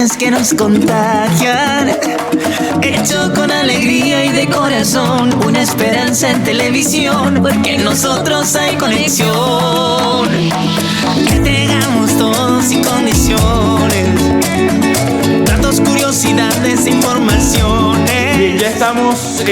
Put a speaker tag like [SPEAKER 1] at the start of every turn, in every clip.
[SPEAKER 1] canciones que nos contagian, hecho con alegría y de corazón, una esperanza en televisión, porque en nosotros hay conexión. Que entregamos todo sin condiciones, datos, curiosidades, informaciones.
[SPEAKER 2] Bien, ya estamos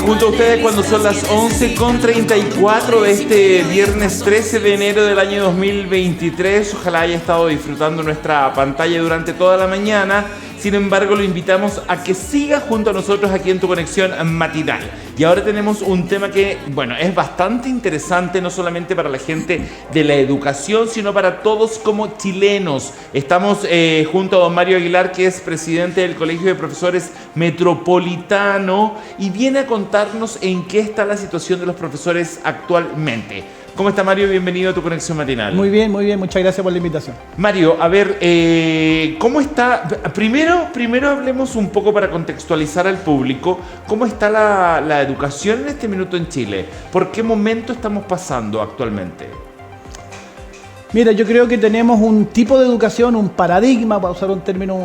[SPEAKER 2] junto a ustedes cuando son las 11:34 de este viernes 13 de enero del año 2023. Ojalá haya estado disfrutando nuestra pantalla durante toda la mañana. Sin embargo, lo invitamos a que siga junto a nosotros aquí en Tu Conexión Matinal. Y ahora tenemos un tema que, bueno, es bastante interesante, no solamente para la gente de la educación, sino para todos como chilenos. Estamos junto a don Mario Aguilar, que es presidente del Colegio de Profesores Metropolitano, y viene a contarnos en qué está la situación de los profesores actualmente. ¿Cómo está, Mario? Bienvenido a Tu Conexión Matinal.
[SPEAKER 3] Muy bien, muchas gracias por la invitación.
[SPEAKER 2] Mario, a ver, ¿cómo está? Primero hablemos un poco para contextualizar al público, ¿cómo está la educación en este minuto en Chile? ¿Por qué momento estamos pasando actualmente?
[SPEAKER 3] Mira, yo creo que tenemos un tipo de educación, un paradigma, para usar un término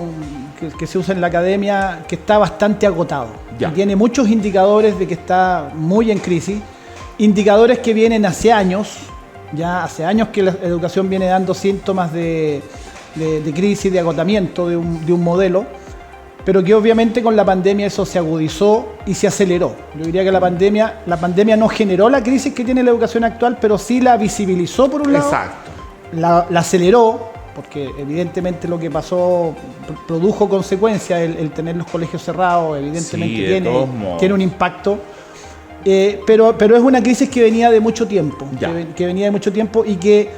[SPEAKER 3] que se usa en la academia, que está bastante agotado.
[SPEAKER 2] Ya.
[SPEAKER 3] Y tiene muchos indicadores de que está muy en crisis. Indicadores que vienen hace años, ya hace años que la educación viene dando síntomas de crisis, de agotamiento de un modelo, pero que obviamente con la pandemia eso se agudizó y se aceleró. Yo diría que la pandemia no generó la crisis que tiene la educación actual, pero sí la visibilizó por un lado.
[SPEAKER 2] Exacto.
[SPEAKER 3] La aceleró, porque evidentemente lo que pasó produjo consecuencias, el tener los colegios cerrados, evidentemente
[SPEAKER 2] sí,
[SPEAKER 3] tiene un impacto. Pero es una crisis que venía de mucho tiempo, y que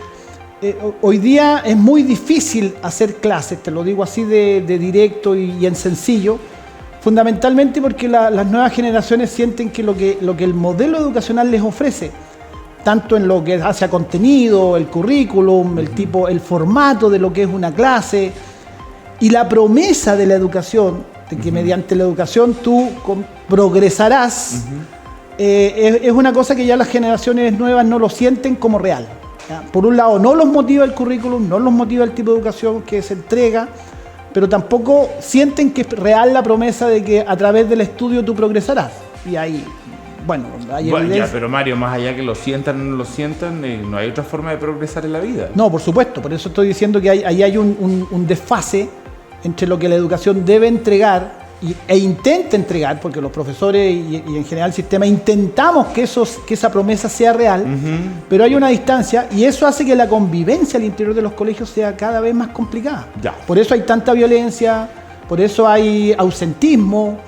[SPEAKER 3] hoy día es muy difícil hacer clases, te lo digo así de directo y en sencillo, fundamentalmente porque las nuevas generaciones sienten que lo que el modelo educacional les ofrece, tanto en lo que hace a contenido, el currículum, el formato de lo que es una clase, y la promesa de la educación, de que mediante la educación tú progresarás, es una cosa que ya las generaciones nuevas no lo sienten como real. ¿Ya? Por un lado, no los motiva el currículum, no los motiva el tipo de educación que se entrega, pero tampoco sienten que es real la promesa de que a través del estudio tú progresarás. Y ahí, hay evidencia.
[SPEAKER 2] Ya, pero Mario, más allá que lo sientan o no lo sientan, no hay otra forma de progresar en la vida.
[SPEAKER 3] No, por supuesto, por eso estoy diciendo que ahí hay un desfase entre lo que la educación debe entregar e intenta entregar, porque los profesores y en general el sistema intentamos que esa promesa sea real, pero hay una distancia y eso hace que la convivencia al interior de los colegios sea cada vez más complicada. Ya. Por eso hay tanta violencia, por eso hay ausentismo,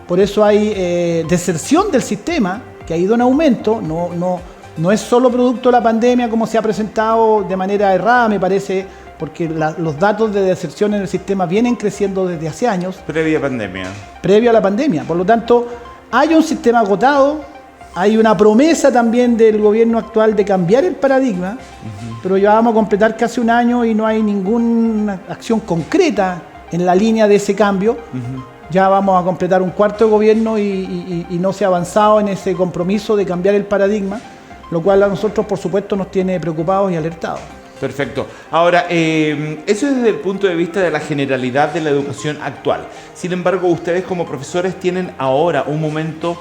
[SPEAKER 3] por eso hay deserción del sistema, que ha ido en aumento. No es solo producto de la pandemia como se ha presentado de manera errada, me parece, porque los datos de deserción en el sistema vienen creciendo desde hace años.
[SPEAKER 2] Previa pandemia.
[SPEAKER 3] Previo a la pandemia. Por lo tanto, hay un sistema agotado, hay una promesa también del gobierno actual de cambiar el paradigma, pero ya vamos a completar casi un año y no hay ninguna acción concreta en la línea de ese cambio. Ya vamos a completar un cuarto de gobierno y no se ha avanzado en ese compromiso de cambiar el paradigma, lo cual a nosotros, por supuesto, nos tiene preocupados y alertados.
[SPEAKER 2] Perfecto. Ahora, eso es desde el punto de vista de la generalidad de la educación actual. Sin embargo, ustedes como profesores tienen ahora un momento,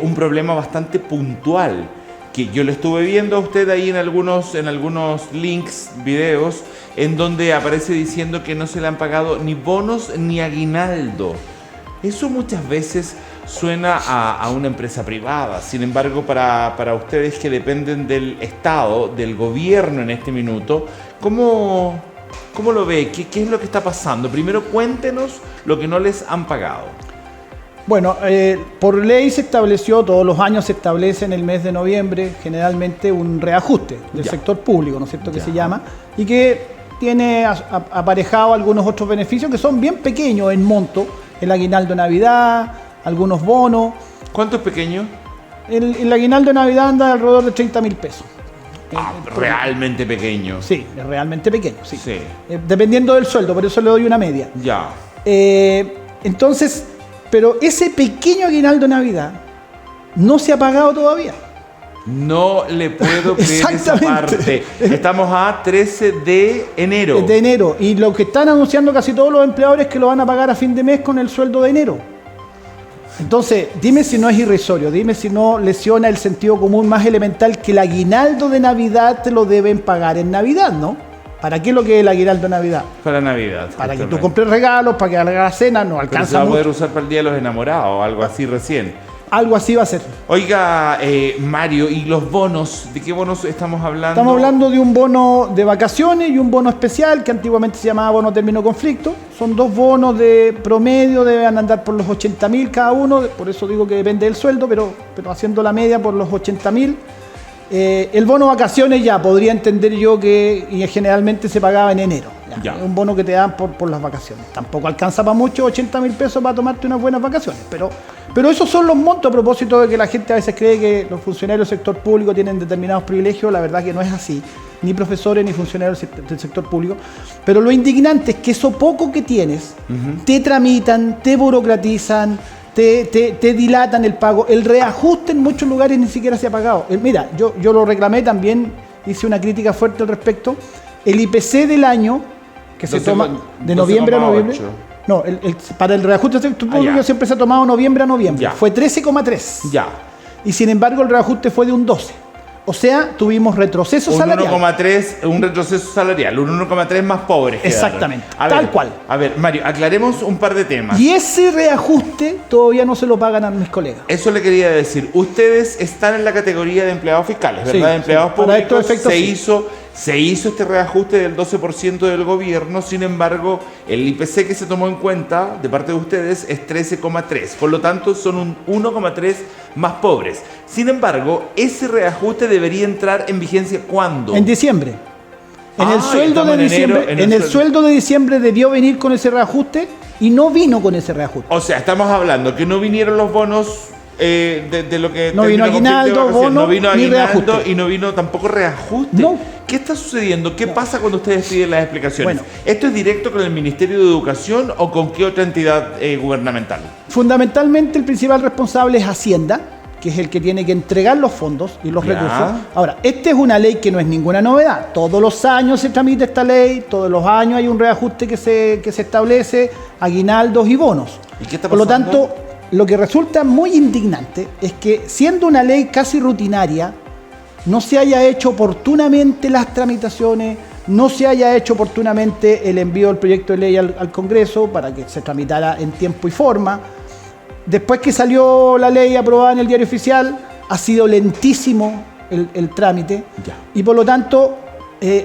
[SPEAKER 2] un problema bastante puntual, que yo lo estuve viendo a usted ahí en algunos links, videos, en donde aparece diciendo que no se le han pagado ni bonos ni aguinaldo. Eso muchas veces suena a una empresa privada. Sin embargo, para ustedes que dependen del Estado, del gobierno en este minuto, ¿cómo lo ve? ¿Qué es lo que está pasando? Primero cuéntenos lo que no les han pagado.
[SPEAKER 3] Bueno, por ley se estableció, todos los años se establece en el mes de noviembre generalmente un reajuste del sector público, ¿no es cierto?, que se llama, y que tiene aparejado algunos otros beneficios que son bien pequeños en monto, el aguinaldo de Navidad, algunos bonos.
[SPEAKER 2] ¿Cuánto es pequeño?
[SPEAKER 3] El aguinaldo de Navidad anda alrededor de 30.000 pesos.
[SPEAKER 2] Realmente pequeño.
[SPEAKER 3] Sí, es realmente pequeño, sí. Dependiendo del sueldo, por eso le doy una media.
[SPEAKER 2] Ya.
[SPEAKER 3] Entonces, pero ese pequeño aguinaldo de Navidad no se ha pagado todavía.
[SPEAKER 2] No le puedo creer esa parte. Estamos a 13 de enero.
[SPEAKER 3] De enero. Y lo que están anunciando casi todos los empleadores es que lo van a pagar a fin de mes con el sueldo de enero. Entonces, dime si no es irrisorio, dime si no lesiona el sentido común más elemental que el aguinaldo de Navidad te lo deben pagar en Navidad, ¿no? ¿Para qué es lo que es el aguinaldo de Navidad?
[SPEAKER 2] Para Navidad.
[SPEAKER 3] Para que tú compres regalos, para que hagas la cena, no alcanza.
[SPEAKER 2] Pero se va a poder usar para el Día de los Enamorados o algo así recién.
[SPEAKER 3] Algo así va a ser.
[SPEAKER 2] Oiga, Mario, ¿y los bonos? ¿De qué bonos estamos hablando?
[SPEAKER 3] Estamos hablando de un bono de vacaciones y un bono especial que antiguamente se llamaba bono término conflicto. Son dos bonos de promedio, deben andar por los 80.000 cada uno, por eso digo que depende del sueldo, pero haciendo la media por los 80.000. El bono vacaciones ya podría entender yo que generalmente se pagaba en enero. Ya. Es un bono que te dan por las vacaciones. Tampoco alcanza para mucho, 80.000 pesos para tomarte unas buenas vacaciones. Pero esos son los montos, a propósito de que la gente a veces cree que los funcionarios del sector público tienen determinados privilegios. La verdad que no es así. Ni profesores ni funcionarios del sector público. Pero lo indignante es que eso poco que tienes, te tramitan, te burocratizan, te dilatan el pago. El reajuste en muchos lugares ni siquiera se ha pagado. Mira, yo lo reclamé también, hice una crítica fuerte al respecto. El IPC del año, que se toma de noviembre a noviembre. 8. No, para el reajuste del sector público siempre se ha tomado noviembre a noviembre. Ya. Fue 13,3. Ya. Y sin embargo el reajuste fue de un 12. O sea, tuvimos retroceso salarial.
[SPEAKER 2] 1,3, un retroceso salarial, un 1,3 más pobres.
[SPEAKER 3] Exactamente, tal cual.
[SPEAKER 2] A ver, Mario, aclaremos un par de temas.
[SPEAKER 3] Y ese reajuste todavía no se lo pagan a mis colegas.
[SPEAKER 2] Eso le quería decir. Ustedes están en la categoría de empleados fiscales, ¿verdad?
[SPEAKER 3] Sí,
[SPEAKER 2] empleados
[SPEAKER 3] sí.
[SPEAKER 2] públicos.
[SPEAKER 3] Para estos efectos,
[SPEAKER 2] se hizo este reajuste del 12% del gobierno, sin embargo, el IPC que se tomó en cuenta de parte de ustedes es 13,3, por lo tanto son un 1,3 más pobres. Sin embargo, ese reajuste debería entrar en vigencia ¿cuándo?
[SPEAKER 3] En diciembre. En el sueldo de diciembre, en el sueldo de diciembre debió venir con ese reajuste y no vino con ese reajuste.
[SPEAKER 2] O sea, estamos hablando que no vinieron los bonos de lo que
[SPEAKER 3] no vino aguinaldo, bono,
[SPEAKER 2] no vino aguinaldo
[SPEAKER 3] reajuste.
[SPEAKER 2] Y no vino tampoco reajuste.
[SPEAKER 3] No.
[SPEAKER 2] ¿Qué está sucediendo? ¿Qué pasa cuando ustedes piden las explicaciones?
[SPEAKER 3] Bueno.
[SPEAKER 2] ¿Esto es directo con el Ministerio de Educación o con qué otra entidad gubernamental?
[SPEAKER 3] Fundamentalmente el principal responsable es Hacienda, que es el que tiene que entregar los fondos y los recursos. Ahora, esta es una ley que no es ninguna novedad. Todos los años se tramita esta ley, todos los años hay un reajuste que se establece, aguinaldos y bonos.
[SPEAKER 2] ¿Y qué está pasando?
[SPEAKER 3] Por lo tanto, lo que resulta muy indignante es que, siendo una ley casi rutinaria, no se haya hecho oportunamente las tramitaciones, no se haya hecho oportunamente el envío del proyecto de ley al Congreso para que se tramitara en tiempo y forma. Después que salió la ley aprobada en el Diario Oficial, ha sido lentísimo el trámite. Ya. Y por lo tanto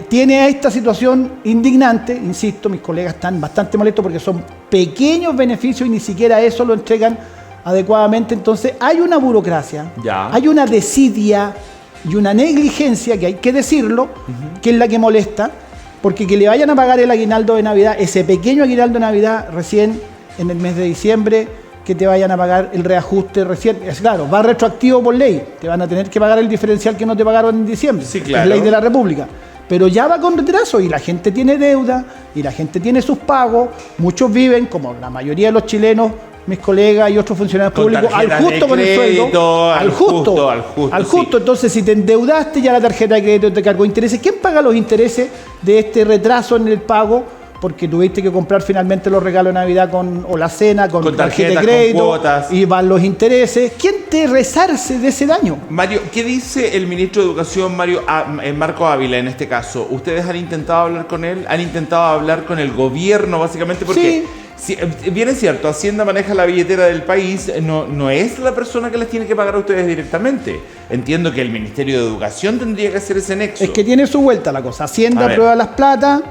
[SPEAKER 3] tiene esta situación indignante. Insisto, mis colegas están bastante molestos porque son pequeños beneficios y ni siquiera eso lo entregan adecuadamente. Entonces hay una burocracia, hay una desidia y una negligencia, que hay que decirlo, que es la que molesta, porque que le vayan a pagar el aguinaldo de Navidad, ese pequeño aguinaldo de Navidad recién en el mes de diciembre, que te vayan a pagar el reajuste recién, es claro, va retroactivo por ley, te van a tener que pagar el diferencial que no te pagaron en diciembre,
[SPEAKER 2] sí, claro.
[SPEAKER 3] Es ley de la República, pero ya va con retraso y la gente tiene deuda y la gente tiene sus pagos, muchos viven, como la mayoría de los chilenos, mis colegas y otros funcionarios públicos, al justo con el sueldo, al justo. Entonces, si te endeudaste, ya la tarjeta de crédito te cargó intereses. ¿Quién paga los intereses de este retraso en el pago? Porque tuviste que comprar finalmente los regalos de Navidad o la cena con tarjeta de crédito, con cuotas, y van los intereses. ¿Quién te resarce de ese daño?
[SPEAKER 2] Mario, ¿qué dice el ministro de Educación, Marco Ávila, en este caso? ¿Ustedes han intentado hablar con él? ¿Han intentado hablar con el gobierno, básicamente? Porque si bien es cierto, Hacienda maneja la billetera del país, no es la persona que les tiene que pagar a ustedes directamente. Entiendo que el Ministerio de Educación tendría que hacer ese nexo.
[SPEAKER 3] Es que tiene su vuelta la cosa. Hacienda aprueba las platas.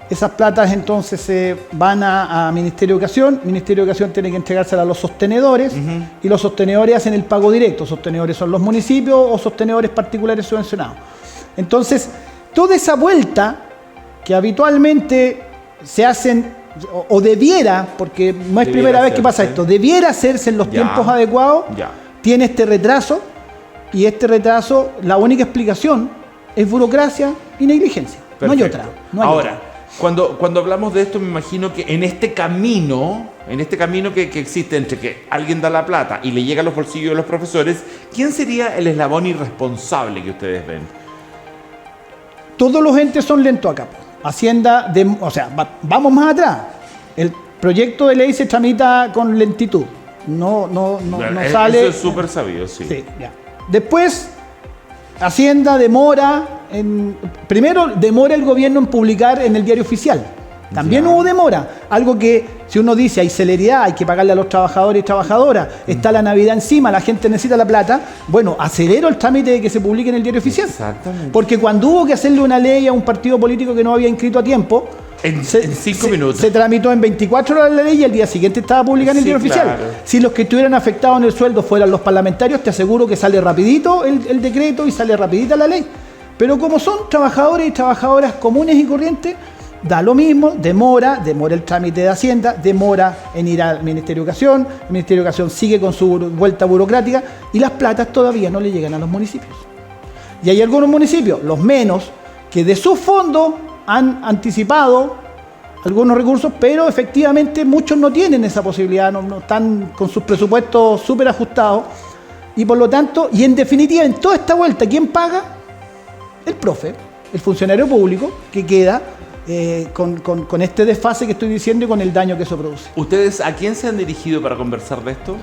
[SPEAKER 3] Esas platas entonces se van a Ministerio de Educación. Ministerio de Educación tiene que entregárselas a los sostenedores y los sostenedores hacen el pago directo. Sostenedores son los municipios o sostenedores particulares subvencionados. Entonces, toda esa vuelta que habitualmente se hacen o debiera, porque no es primera vez que pasa esto, debiera hacerse en los tiempos adecuados, tiene este retraso y este retraso, la única explicación es burocracia y negligencia. Perfecto. No hay otra.
[SPEAKER 2] Ahora, Cuando hablamos de esto, me imagino que en este camino que existe entre que alguien da la plata y le llega a los bolsillos de los profesores, ¿quién sería el eslabón irresponsable que ustedes ven?
[SPEAKER 3] Todos los entes son lentos acá. Hacienda, vamos más atrás. El proyecto de ley se tramita con lentitud. No sale.
[SPEAKER 2] Eso es súper sabido, sí.
[SPEAKER 3] Sí, ya. Después, Hacienda demora. Primero, demora el gobierno en publicar en el diario oficial. También hubo demora. Algo que, si uno dice hay celeridad, hay que pagarle a los trabajadores y trabajadoras, está la Navidad encima, la gente necesita la plata, bueno, acelero el trámite de que se publique en el diario oficial.
[SPEAKER 2] Exactamente.
[SPEAKER 3] Porque cuando hubo que hacerle una ley a un partido político que no había inscrito a tiempo,
[SPEAKER 2] en 5 minutos.
[SPEAKER 3] Se tramitó en 24 horas la ley y al día siguiente estaba publicada en el diario oficial. Si los que estuvieran afectados en el sueldo fueran los parlamentarios, te aseguro que sale rapidito el decreto y sale rapidita la ley. Pero como son trabajadores y trabajadoras comunes y corrientes, da lo mismo, demora el trámite de Hacienda, demora en ir al Ministerio de Educación, el Ministerio de Educación sigue con su vuelta burocrática y las platas todavía no le llegan a los municipios. Y hay algunos municipios, los menos, que de sus fondos han anticipado algunos recursos, pero efectivamente muchos no tienen esa posibilidad, no están con sus presupuestos súper ajustados y por lo tanto, y en definitiva, en toda esta vuelta, ¿quién paga? El profe, el funcionario público que queda con este desfase que estoy diciendo y con el daño que eso produce.
[SPEAKER 2] ¿Ustedes a quién se han dirigido para conversar de esto?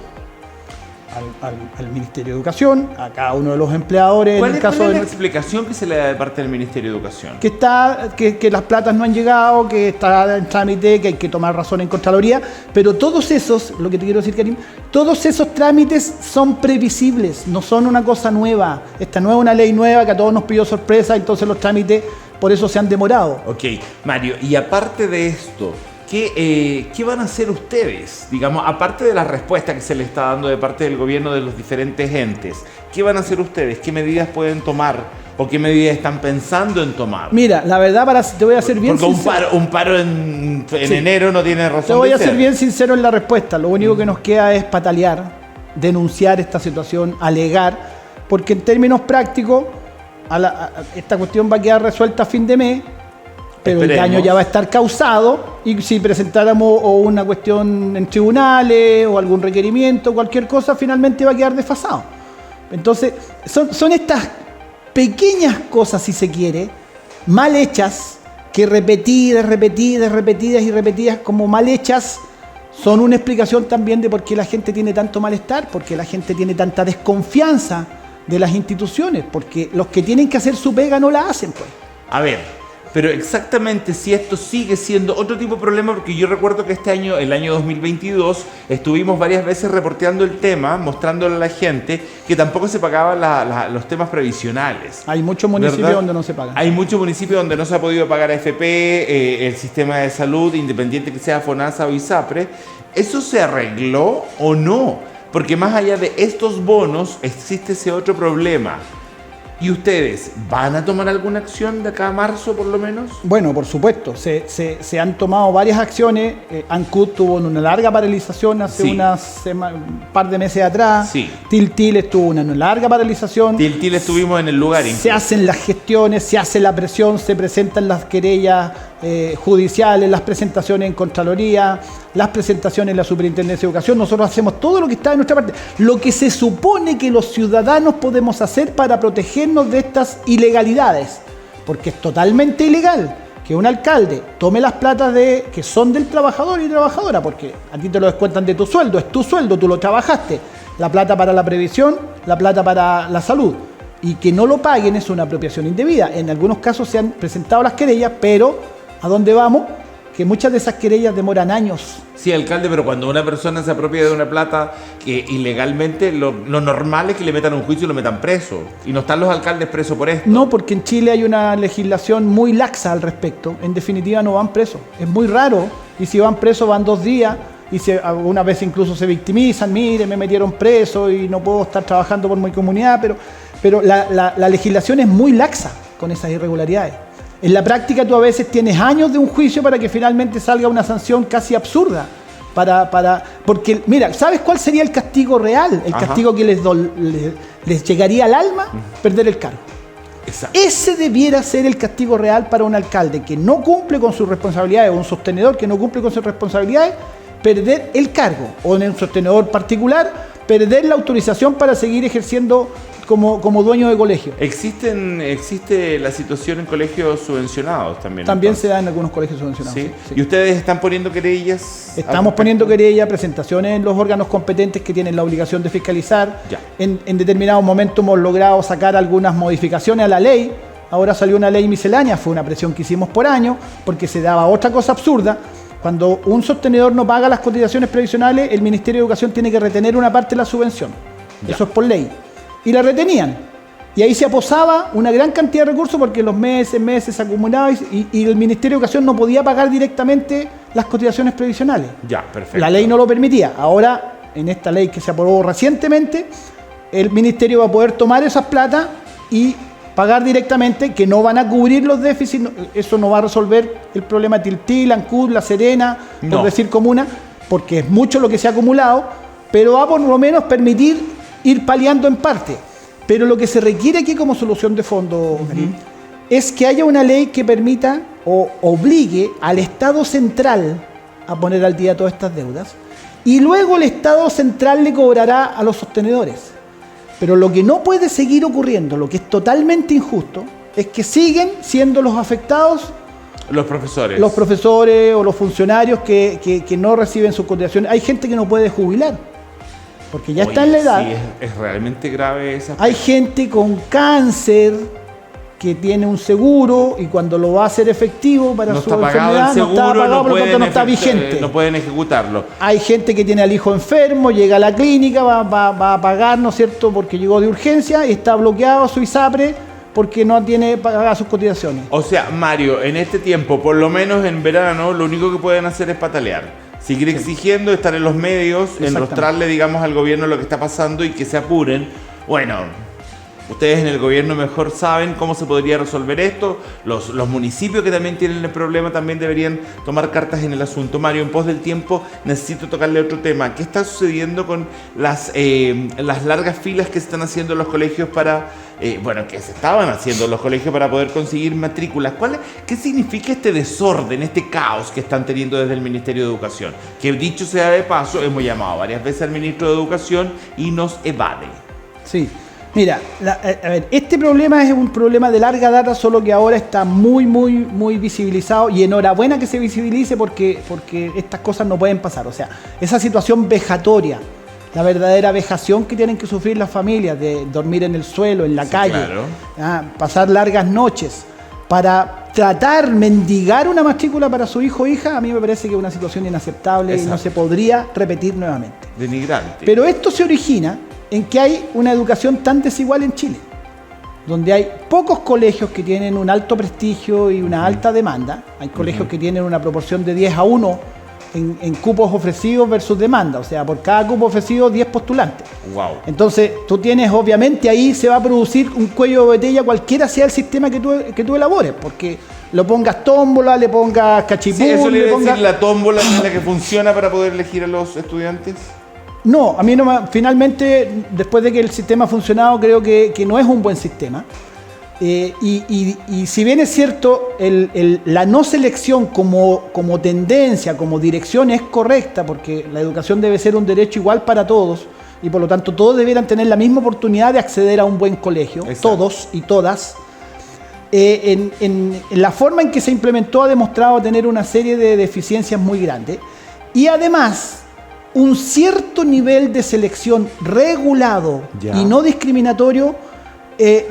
[SPEAKER 3] Al Ministerio de Educación, a cada uno de los empleadores.
[SPEAKER 2] ¿Cuál es la explicación que se le da de parte del Ministerio de Educación?
[SPEAKER 3] Que las platas no han llegado, que está en trámite, que hay que tomar razón en Contraloría, pero todos esos, lo que te quiero decir, Karim, todos esos trámites son previsibles, no son una cosa nueva. Esta no es una ley nueva que a todos nos pidió sorpresa, entonces los trámites por eso se han demorado.
[SPEAKER 2] Ok, Mario, y aparte de esto, ¿qué van a hacer ustedes? Digamos, aparte de la respuesta que se le está dando de parte del gobierno de los diferentes entes, ¿qué van a hacer ustedes? ¿Qué medidas pueden tomar o qué medidas están pensando en tomar?
[SPEAKER 3] Mira, la verdad, te voy a ser bien
[SPEAKER 2] sincero.
[SPEAKER 3] Porque
[SPEAKER 2] un paro en enero no tiene razón de ser.
[SPEAKER 3] Te voy a ser bien sincero en la respuesta. Lo único que nos queda es patalear, denunciar esta situación, alegar, porque en términos prácticos, esta cuestión va a quedar resuelta a fin de mes, pero el daño ya va a estar causado y si presentáramos o una cuestión en tribunales o algún requerimiento, cualquier cosa, finalmente va a quedar desfasado. Entonces, son estas pequeñas cosas, si se quiere, mal hechas, que repetidas como mal hechas, son una explicación también de por qué la gente tiene tanto malestar, por qué la gente tiene tanta desconfianza de las instituciones, porque los que tienen que hacer su pega no la hacen, pues.
[SPEAKER 2] A ver, pero exactamente si esto sigue siendo otro tipo de problema, porque yo recuerdo que este año, el año 2022, estuvimos varias veces reporteando el tema, mostrándole a la gente que tampoco se pagaban los temas previsionales.
[SPEAKER 3] Hay muchos municipios, ¿verdad?, donde no se pagan.
[SPEAKER 2] Hay muchos municipios donde no se ha podido pagar AFP, el sistema de salud, independiente que sea FONASA o ISAPRE. ¿Eso se arregló o no? Porque más allá de estos bonos, existe ese otro problema. ¿Y ustedes van a tomar alguna acción de acá a marzo, por lo menos?
[SPEAKER 3] Bueno, por supuesto. Se han tomado varias acciones. ANCUD tuvo una larga paralización hace un par de meses atrás.
[SPEAKER 2] Sí.
[SPEAKER 3] Tiltil estuvo una larga paralización.
[SPEAKER 2] Tiltil estuvimos en el lugar.
[SPEAKER 3] Se hacen las gestiones, se hace la presión, se presentan las querellas judiciales, las presentaciones en Contraloría, las presentaciones en la Superintendencia de Educación. Nosotros hacemos todo lo que está de nuestra parte. Lo que se supone que los ciudadanos podemos hacer para protegernos de estas ilegalidades. Porque es totalmente ilegal que un alcalde tome las platas que son del trabajador y trabajadora, porque a ti te lo descuentan de tu sueldo, es tu sueldo, tú lo trabajaste. La plata para la previsión, la plata para la salud. Y que no lo paguen es una apropiación indebida. En algunos casos se han presentado las querellas, pero ¿a dónde vamos? Que muchas de esas querellas demoran años.
[SPEAKER 2] Sí, alcalde, pero cuando una persona se apropia de una plata que ilegalmente, lo normal es que le metan un juicio y lo metan preso. Y no están los alcaldes presos por esto.
[SPEAKER 3] No, porque en Chile hay una legislación muy laxa al respecto. En definitiva no van presos. Es muy raro. Y si van presos van 2 días. Y algunas veces incluso se victimizan. Mire, me metieron preso y no puedo estar trabajando por mi comunidad. Pero la legislación es muy laxa con esas irregularidades. En la práctica tú a veces tienes años de un juicio para que finalmente salga una sanción casi absurda. Porque, mira, ¿sabes cuál sería el castigo real? El castigo que les llegaría al alma, perder el cargo.
[SPEAKER 2] Exacto.
[SPEAKER 3] Ese debiera ser el castigo real para un alcalde que no cumple con sus responsabilidades, o un sostenedor que no cumple con sus responsabilidades, perder el cargo, o en un sostenedor particular, perder la autorización para seguir ejerciendo como dueño de colegio.
[SPEAKER 2] ¿Existe la situación en colegios subvencionados también?
[SPEAKER 3] También se da en algunos colegios subvencionados.
[SPEAKER 2] ¿Sí?
[SPEAKER 3] Sí.
[SPEAKER 2] ¿Y ustedes están poniendo querellas?
[SPEAKER 3] Estamos poniendo querellas, presentaciones en los órganos competentes que tienen la obligación de fiscalizar.
[SPEAKER 2] Ya.
[SPEAKER 3] En determinados momentos hemos logrado sacar algunas modificaciones a la ley. Ahora salió una ley miscelánea, fue una presión que hicimos por año, porque se daba otra cosa absurda. Cuando un sostenedor no paga las cotizaciones previsionales, el Ministerio de Educación tiene que retener una parte de la subvención.
[SPEAKER 2] Ya.
[SPEAKER 3] Eso es por ley. Y la retenían. Y ahí se aposaba una gran cantidad de recursos porque los meses se acumulaban y el Ministerio de Educación no podía pagar directamente las cotizaciones previsionales.
[SPEAKER 2] Ya, perfecto.
[SPEAKER 3] La ley no lo permitía. Ahora, en esta ley que se aprobó recientemente, el Ministerio va a poder tomar esas plata y pagar directamente, que no van a cubrir los déficits. Eso no va a resolver el problema de Tiltil, Ancud, La Serena, por decir comuna, porque es mucho lo que se ha acumulado, pero va por lo menos permitir ir paliando en parte. Pero lo que se requiere aquí como solución de fondo, es que haya una ley que permita o obligue al Estado central a poner al día todas estas deudas, y luego el Estado central le cobrará a los sostenedores. Pero lo que no puede seguir ocurriendo, lo que es totalmente injusto, es que siguen siendo los afectados
[SPEAKER 2] los profesores
[SPEAKER 3] o los funcionarios que no reciben sus cotizaciones. Hay gente que no puede jubilar porque ya está en la edad.
[SPEAKER 2] Sí, es realmente grave esa.
[SPEAKER 3] Hay gente con cáncer que tiene un seguro y cuando lo va a hacer efectivo para su enfermedad no está pagado, por lo tanto no está vigente.
[SPEAKER 2] No pueden ejecutarlo.
[SPEAKER 3] Hay gente que tiene al hijo enfermo, llega a la clínica, va a pagar, ¿no es cierto?, porque llegó de urgencia y está bloqueado su ISAPRE porque no tiene pagadas sus cotizaciones.
[SPEAKER 2] O sea, Mario, en este tiempo, por lo menos en verano, lo único que pueden hacer es patalear. Seguir exigiendo, estar en los medios, enrostrarle, digamos, al gobierno lo que está pasando y que se apuren. Bueno, ustedes en el gobierno mejor saben cómo se podría resolver esto. Los municipios que también tienen el problema también deberían tomar cartas en el asunto. Mario, en pos del tiempo necesito tocarle otro tema. ¿Qué está sucediendo con las largas filas que se están haciendo en los colegios para... que se estaban haciendo en los colegios para poder conseguir matrículas? ¿Qué significa este desorden, este caos que están teniendo desde el Ministerio de Educación? Que dicho sea de paso, hemos llamado varias veces al Ministro de Educación y nos evade.
[SPEAKER 3] Sí. Mira, a ver, este problema es un problema de larga data, solo que ahora está muy visibilizado, y enhorabuena que se visibilice porque estas cosas no pueden pasar. O sea, esa situación vejatoria, la verdadera vejación que tienen que sufrir las familias de dormir en el suelo, en la calle, claro, pasar largas noches para tratar, mendigar una matrícula para su hijo o hija, a mí me parece que es una situación inaceptable. Exacto. Y no se podría repetir nuevamente.
[SPEAKER 2] Denigrante.
[SPEAKER 3] Pero esto se origina en que hay una educación tan desigual en Chile, donde hay pocos colegios que tienen un alto prestigio y una alta demanda. Hay colegios que tienen una proporción de 10-1 en cupos ofrecidos versus demanda, o sea, por cada cupo ofrecido 10 postulantes.
[SPEAKER 2] Wow.
[SPEAKER 3] Entonces, tú tienes, obviamente, ahí se va a producir un cuello de botella cualquiera sea el sistema que tú elabores, porque lo pongas tómbola, le pongas cachipún...
[SPEAKER 2] Sí, eso le iba a decir, la tómbola es la que funciona para poder elegir a los estudiantes.
[SPEAKER 3] No, a mí no. Finalmente, después de que el sistema ha funcionado, creo que no es un buen sistema. Y si bien es cierto, la no selección como tendencia, como dirección es correcta, porque la educación debe ser un derecho igual para todos, y por lo tanto todos debieran tener la misma oportunidad de acceder a un buen colegio. Exacto. Todos y todas. En la forma en que se implementó ha demostrado tener una serie de deficiencias muy grandes. Y además, un cierto nivel de selección regulado y no discriminatorio,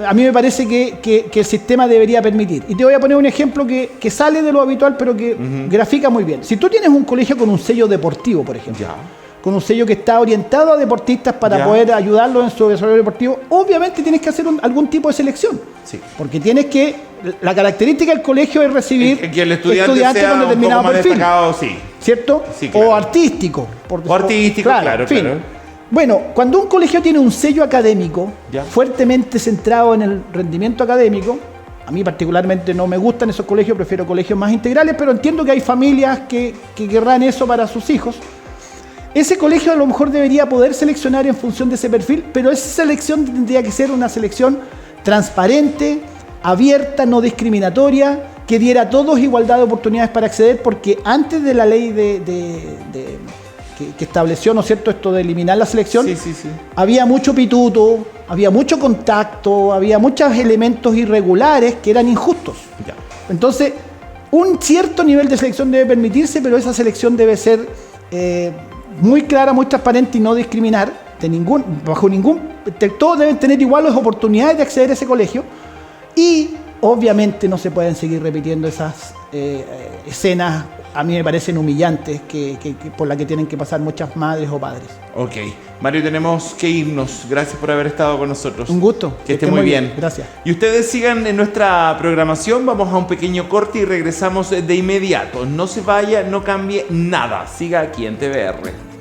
[SPEAKER 3] a mí me parece que el sistema debería permitir. Y te voy a poner un ejemplo que sale de lo habitual, pero que grafica muy bien. Si tú tienes un colegio con un sello deportivo, por ejemplo, con un sello que está orientado a deportistas para poder ayudarlos en su desarrollo deportivo, obviamente tienes que hacer algún tipo de selección. Sí. Porque tienes que... La característica del colegio es recibir
[SPEAKER 2] que el estudiante sea
[SPEAKER 3] con determinado
[SPEAKER 2] un poco más
[SPEAKER 3] perfil,
[SPEAKER 2] destacado, sí.
[SPEAKER 3] ¿Cierto?
[SPEAKER 2] Sí, claro.
[SPEAKER 3] O artístico.
[SPEAKER 2] O artístico, claro.
[SPEAKER 3] Bueno, cuando un colegio tiene un sello académico fuertemente centrado en el rendimiento académico, a mí particularmente no me gustan esos colegios, prefiero colegios más integrales, pero entiendo que hay familias que querrán eso para sus hijos. Ese colegio a lo mejor debería poder seleccionar en función de ese perfil, pero esa selección tendría que ser una selección transparente, abierta, no discriminatoria, que diera a todos igualdad de oportunidades para acceder, porque antes de la ley que estableció, ¿no es cierto?, esto de eliminar la selección, había mucho pituto, había mucho contacto, había muchos elementos irregulares que eran injustos. Ya. Entonces, un cierto nivel de selección debe permitirse, pero esa selección debe ser muy clara, muy transparente y no discriminar todos deben tener iguales oportunidades de acceder a ese colegio, y obviamente no se pueden seguir repitiendo esas escenas, a mí me parecen humillantes, por las que tienen que pasar muchas madres o padres.
[SPEAKER 2] Ok. Mario, tenemos que irnos. Gracias por haber estado con nosotros.
[SPEAKER 3] Un gusto.
[SPEAKER 2] Que esté muy bien.
[SPEAKER 3] Gracias.
[SPEAKER 2] Y ustedes sigan en nuestra programación. Vamos a un pequeño corte y regresamos de inmediato. No se vaya, no cambie nada. Siga aquí en TVR.